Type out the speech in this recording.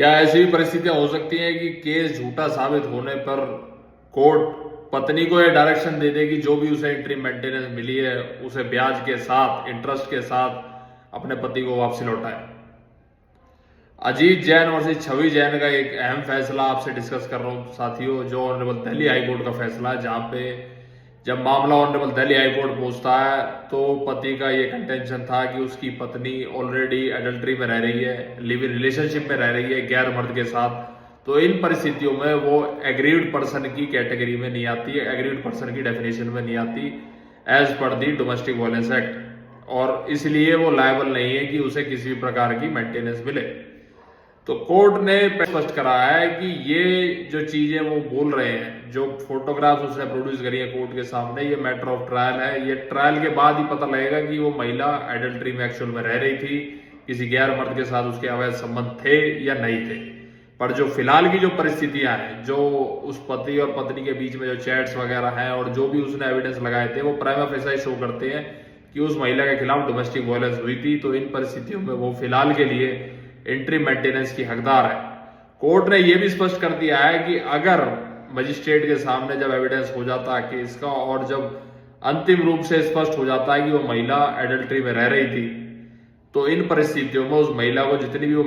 क्या ऐसी भी परिस्थितियां हो सकती हैं कि केस झूठा साबित होने पर कोर्ट पत्नी को यह डायरेक्शन दे दे कि जो भी उसे इंटरिम मेंटेनेंस मिली है उसे ब्याज के साथ, इंटरेस्ट के साथ अपने पति को वापसी लौटाए। अजीत जैन वर्सेस छवि जैन का एक अहम फैसला आपसे डिस्कस कर रहा हूं साथियों, जो ऑनरेबल दिल्ली हाई कोर्ट का फैसला है, जहां पे जब मामला ऑनरेबल दिल्ली हाई कोर्ट पहुंचता है तो पति का ये कंटेंशन था कि उसकी पत्नी ऑलरेडी एडल्ट्री में रह रही है, लिव इन रिलेशनशिप में रह रही है गैर मर्द के साथ। तो इन परिस्थितियों में वो एग्रीड पर्सन की कैटेगरी में नहीं आती है, एग्रीड पर्सन की डेफिनेशन में नहीं आती एज पर दी डोमेस्टिक वायलेंस एक्ट, और इसलिए वो लायबल नहीं है कि उसे किसी भी प्रकार की मेंटेनेंस मिले। तो कोर्ट ने स्पष्ट कराया है कि ये जो चीजें वो बोल रहे हैं, जो फोटोग्राफ्स उसने प्रोड्यूस करी है कोर्ट के सामने, ये मैटर ऑफ ट्रायल है। ये ट्रायल के बाद ही पता लगेगा कि वो महिला एडल्ट्री में एक्चुअल में रह रही थी, किसी गैर मर्द के साथ उसके अवैध संबंध थे या नहीं थे। पर जो फिलहाल की जो परिस्थितियां हैं, जो उस पति और पत्नी के बीच में जो चैट्स वगैरह हैं और जो भी उसने एविडेंस लगाए थे, वो प्राइमा फेसाई शो करते हैं कि उस महिला के खिलाफ डोमेस्टिक वायलेंस हुई थी। तो इन परिस्थितियों में वो फिलहाल के लिए इंटरिम मेंटेनेंस की हकदार है। कोर्ट ने यह भी स्पष्ट कर दिया है कि अगर मजिस्ट्रेट के सामने जब एविडेंस हो जाता है केस का और जब अंतिम रूप से स्पष्ट हो जाता है कि वो महिला एडल्ट्री में रह रही थी, तो इन परिस्थितियों में उस महिला को जितनी भी वो